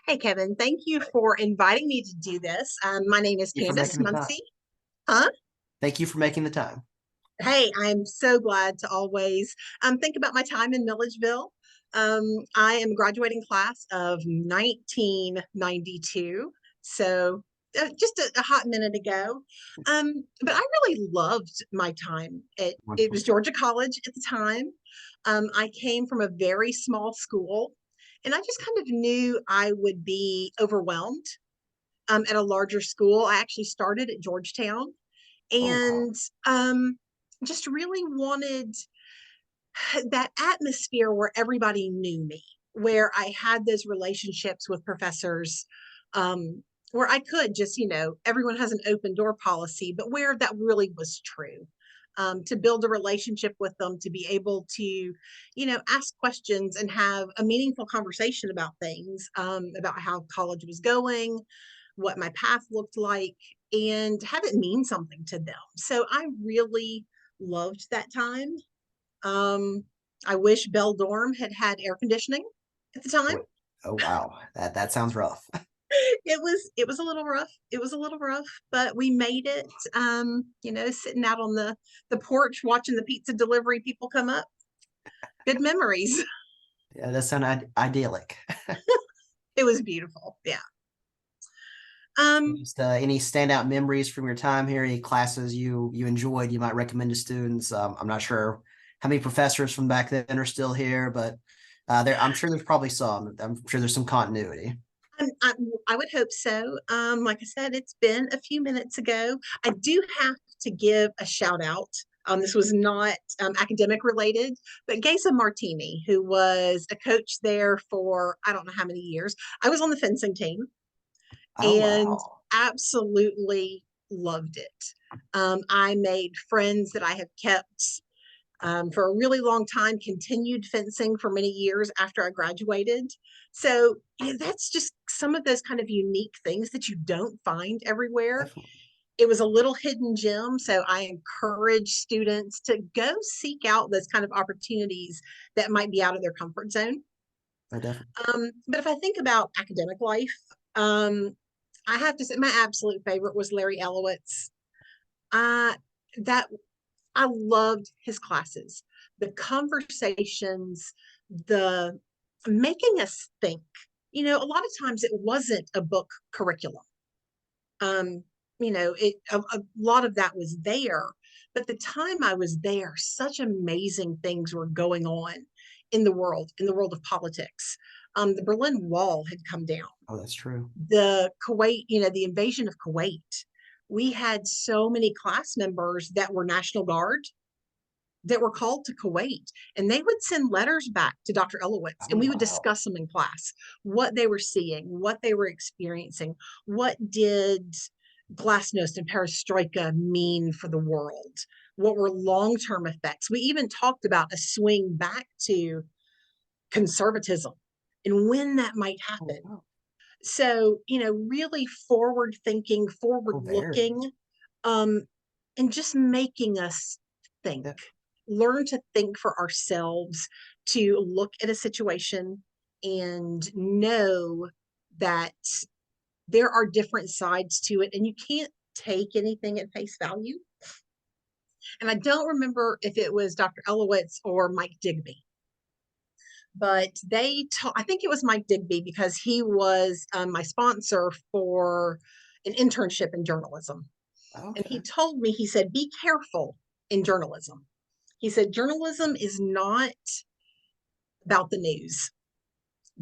Hey, Kevin, thank you for inviting me to do this. My name is You for Candace making the time. Muncy. Huh? Thank you for making the time. Hey, I'm so glad to always think about my time in Milledgeville. I am a graduating class of 1992, so just a hot minute ago. But I really loved my time. It Wonderful. was Georgia College at the time. I came from a very small school, and I just kind of knew I would be overwhelmed at a larger school. I actually started at Georgetown Oh wow. and just really wanted that atmosphere where everybody knew me, where I had those relationships with professors, where I could just, everyone has an open door policy, but where that really was true. To build a relationship with them, to be able to, ask questions and have a meaningful conversation about things, about how college was going, what my path looked like, and have it mean something to them. So I really loved that time. Um, I wish Bell Dorm had had air conditioning at the time. Wait. Oh wow. That sounds rough. It was a little rough. It was a little rough, but we made it. Sitting out on the porch watching the pizza delivery people come up. Good memories. Yeah, that sounds idyllic. It was beautiful. Yeah. So Um, just any standout memories from your time here? Any classes you enjoyed? You might recommend to students. I'm not sure how many professors from back then are still here, but I'm sure there's probably some. I'm sure there's some continuity. I, I would hope so. Like I said, it's been a few minutes ago. I do have to give a shout out. This was not academic related, but Gesa Martini, who was a coach there for I don't know how many years. I was on the fencing team Oh and wow. absolutely loved it. I made friends that I have kept for a really long time, continued fencing for many years after I graduated. So that's just some of those kind of unique things that you don't find everywhere. Definitely. It was a little hidden gem. So I encourage students to go seek out those kind of opportunities that might be out of their comfort zone. Oh, definitely. But if I think about academic life, um, I have to say my absolute favorite was Larry Elowitz. Uh, that I loved his classes, the conversations, the making us think. A lot of times it wasn't a book curriculum. Um, a lot of that was there, but the time I was there, such amazing things were going on in the world of politics. The Berlin Wall had come down, Oh, that's true. the Kuwait, the invasion of Kuwait. We had so many class members that were National Guard that were called to Kuwait, and they would send letters back to Dr. Elowitz, Oh and we would wow. discuss them in class, what they were seeing, what they were experiencing, what did glasnost and perestroika mean for the world, what were long-term effects. We even talked about a swing back to conservatism and when that might Oh happen. wow. So, really forward thinking, forward Oh, very. looking, um, and just making us think, Yeah. learn to think for ourselves, to look at a situation and know that there are different sides to it and you can't take anything at face value. And I don't remember if it was Dr. Elowitz or Mike Digby, but I think it was Mike Digby because he was my sponsor for an internship in journalism. And he Okay. told me, he said, be careful in journalism. He said, journalism is not about the news.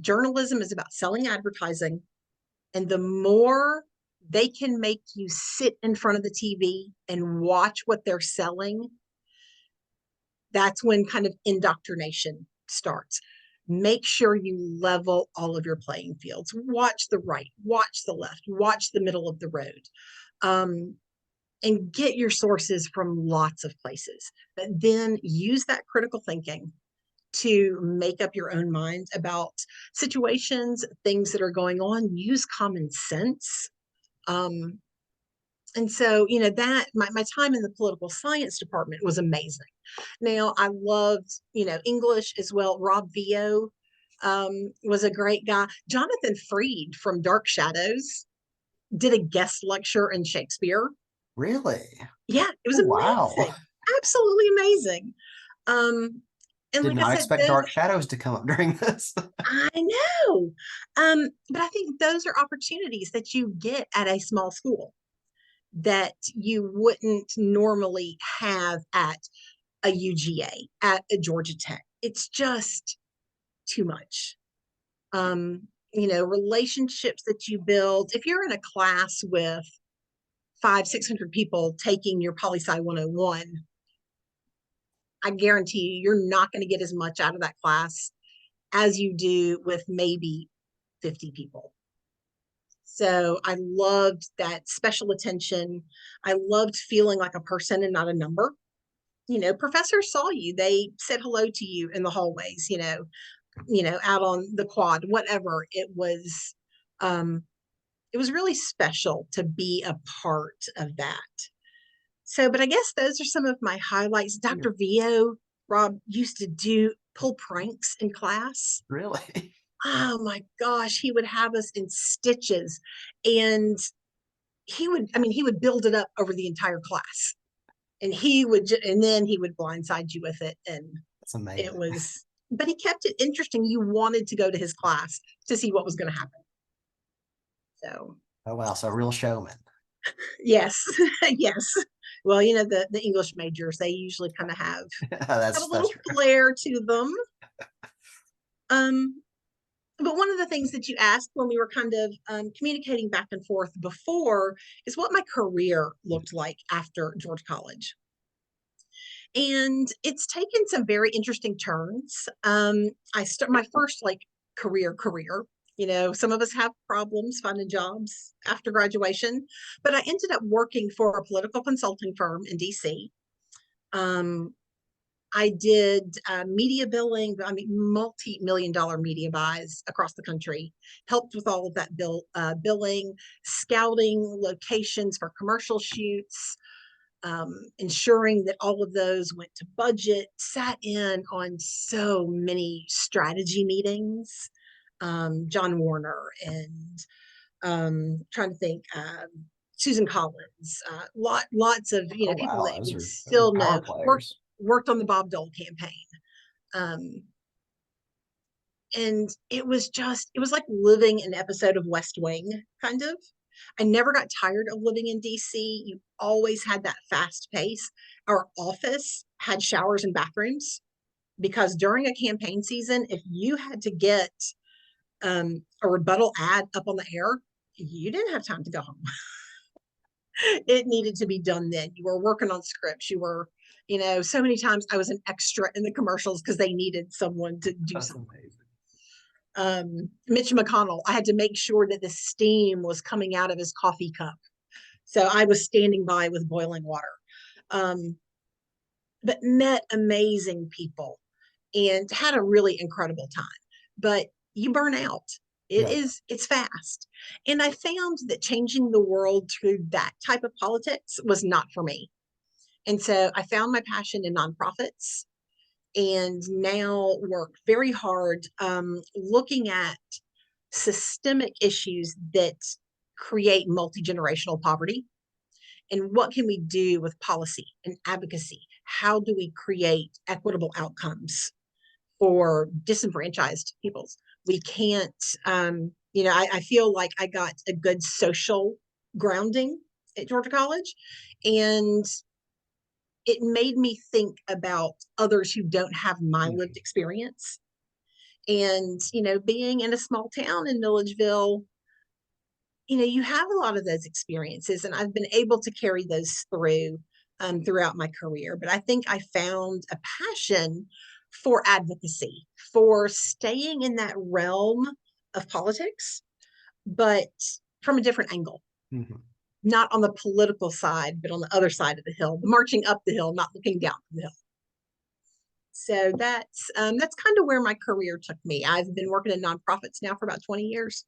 Journalism is about selling advertising. And the more they can make you sit in front of the TV and watch what they're selling, that's when kind of indoctrination starts. Make sure you level all of your playing fields. Watch the right, watch the left, watch the middle of the road. Um, and get your sources from lots of places, but then use that critical thinking to make up your own mind about situations, things that are going on. Use common sense. Um, and so, that my time in the political science department was amazing. Now, I loved, English as well. Rob Vio, was a great guy. Jonathan Freed from Dark Shadows did a guest lecture in Shakespeare. Really? Yeah, it was Oh, wow. amazing. Absolutely amazing. Um, and Did like I not said, expect those Dark Shadows to come up during this. I know. But I think those are opportunities that you get at a small school that you wouldn't normally have at a UGA, at a Georgia Tech. It's just too much. Relationships that you build. If you're in a class with 600 people taking your poli sci 101, I guarantee you're not going to get as much out of that class as you do with maybe 50 people. So I loved that special attention. I loved feeling like a person and not a number. Professors saw you. They said hello to you in the hallways, out on the quad, whatever. It was really special to be a part of that. So, but I guess those are some of my highlights. Dr. Vio, Rob used to pull pranks in class. Really? Oh my gosh, he would have us in stitches, and he would build it up over the entire class, and then he would blindside you with it. And That's it amazing. was, but he kept it interesting. You wanted to go to his class to see what was going to happen. So, Oh, wow. So, a real showman. yes, yes. Well, the English majors, they usually kind of have a little That's true. flair to them. Um, but one of the things that you asked when we were kind of communicating back and forth before is what my career looked like after Georgia College. And it's taken some very interesting turns. I start my first career. Some of us have problems finding jobs after graduation, but I ended up working for a political consulting firm in DC. I did media billing, multi-million dollar media buys across the country, helped with all of that billing, scouting locations for commercial shoots, ensuring that all of those went to budget, sat in on so many strategy meetings, John Warner and trying to think, Susan Collins, lots of Oh, people wow. that Those would are still power know players. worked on the Bob Dole campaign. Um, and it was like living an episode of West Wing, kind of. I never got tired of living in DC. You always had that fast pace. Our office had showers and bathrooms because during a campaign season, if you had to get a rebuttal ad up on the air, you didn't have time to go home. It needed to be done then. You were working on scripts. You were, so many times I was an extra in the commercials because they needed someone to do That's something. amazing. Mitch McConnell, I had to make sure that the steam was coming out of his coffee cup. So I was standing by with boiling water. Um, but met amazing people and had a really incredible time. But you burn out. Yeah. It's fast. And I found that changing the world through that type of politics was not for me. And so I found my passion in nonprofits and now work very hard looking at systemic issues that create multi-generational poverty, and what can we do with policy and advocacy. How do we create equitable outcomes for disenfranchised peoples? We can't I feel like I got a good social grounding at Georgia College, and it made me think about others who don't have my lived experience. And being in a small town in Milledgeville, you have a lot of those experiences, and I've been able to carry those throughout my career. But I think I found a passion for advocacy, for staying in that realm of politics, but from a different angle, Mm-hmm. not on the political side, but on the other side of the hill, marching up the hill, not looking down the hill. So that's kind of where my career took me. I've been working in nonprofits now for about 20 years.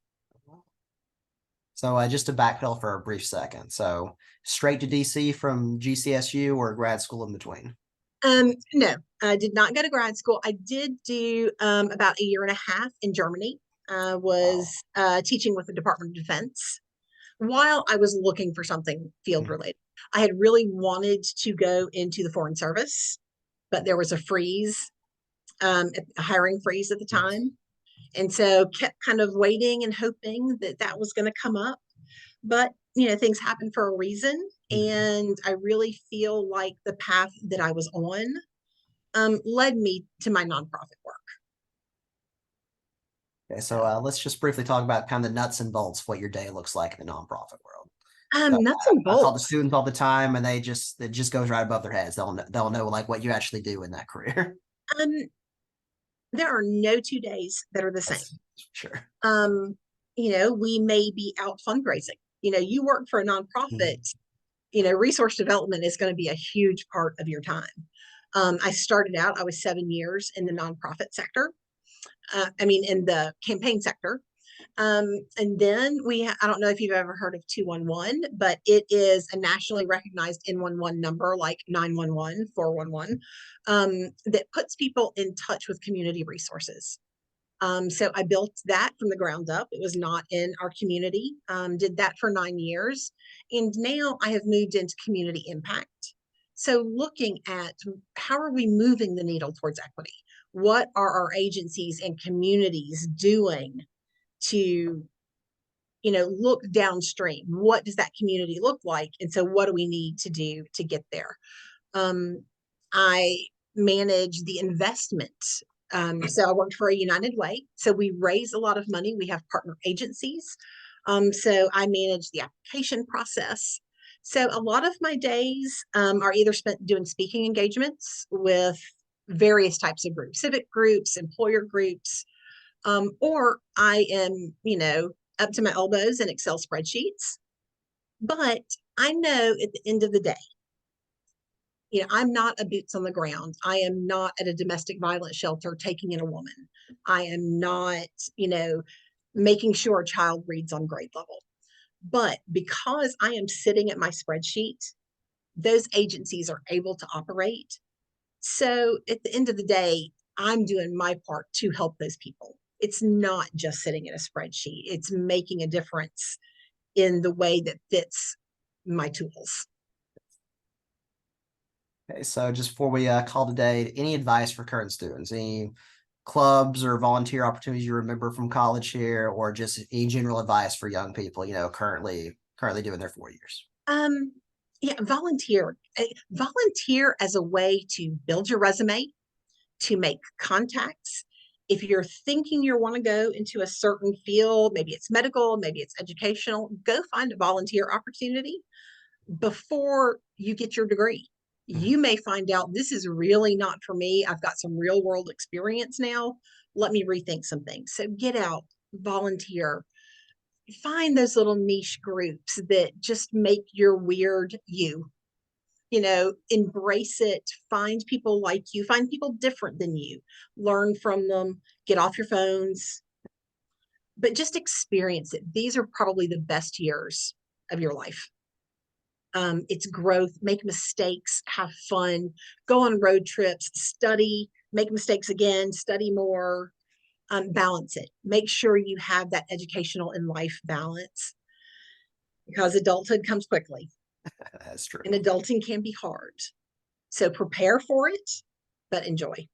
So, just to backpedal for a brief second. So, straight to DC from GCSU or grad school in between? No, I did not go to grad school. I did do about a year and a half in Germany. I was Wow. teaching with the Department of Defense while I was looking for something field Mhm. related. I had really wanted to go into the Foreign Service, but there was a freeze, a hiring freeze at the Yes. time. And so kept kind of waiting and hoping that that was going to come up. But, things happen for a reason. Mhm. And I really feel like the path that I was on led me to my nonprofit work. Okay, so So, let's just briefly talk about kind of the nuts and bolts of what your day looks like in the nonprofit world. So nuts and I talk to bolts. students all the time, and it just goes right above their heads. They'll know like what you actually do in that career. Um, there are no 2 days that are the same. That's sure. Um, we may be out fundraising. You work for a nonprofit, Mhm. resource development is going to be a huge part of your time. I started out, I was 7 years in the nonprofit sector. In the campaign sector. And then I don't know if you've ever heard of 211, but it is a nationally recognized N11 number like 911, 411, that puts people in touch with community resources. So I built that from the ground up. It was not in our community. Did that for 9 years. And now I have moved into community impact. So looking at how are we moving the needle towards equity? What are our agencies and communities doing to, look downstream? What does that community look like? And so what do we need to do to get there? I manage the investment. So I worked for a United Way. So we raise a lot of money. We have partner agencies. So I manage the application process. So a lot of my days are either spent doing speaking engagements with various types of groups, civic groups, employer groups, or I am, up to my elbows in Excel spreadsheets. But I know at the end of the day, I'm not a boots on the ground. I am not at a domestic violence shelter taking in a woman. I am not, making sure a child reads on grade level. But because I am sitting at my spreadsheet, those agencies are able to operate. So at the end of the day, I'm doing my part to help those people. It's not just sitting in a spreadsheet, it's making a difference in the way that fits my tools. Okay, so just before we call today, any advice for current students? Any clubs or volunteer opportunities you remember from college here, or just any general advice for young people, currently doing their 4 years? Um, yeah, volunteer. Volunteer as a way to build your resume, to make contacts. If you're thinking you want to go into a certain field, maybe it's medical, maybe it's educational, go find a volunteer opportunity before you get your degree. Mhm. You may find out this is really not for me. I've got some real world experience now. Let me rethink some things. So get out, volunteer, find those little niche groups that just make your weird you. Embrace it, find people like you, find people different than you, learn from them, get off your phones, but just experience it. These are probably the best years of your life. It's growth, make mistakes, have fun, go on road trips, study, make mistakes again, study more, balance it. Make sure you have that educational and life balance because adulthood comes quickly That's true. and adulting can be hard. So prepare for it, but enjoy.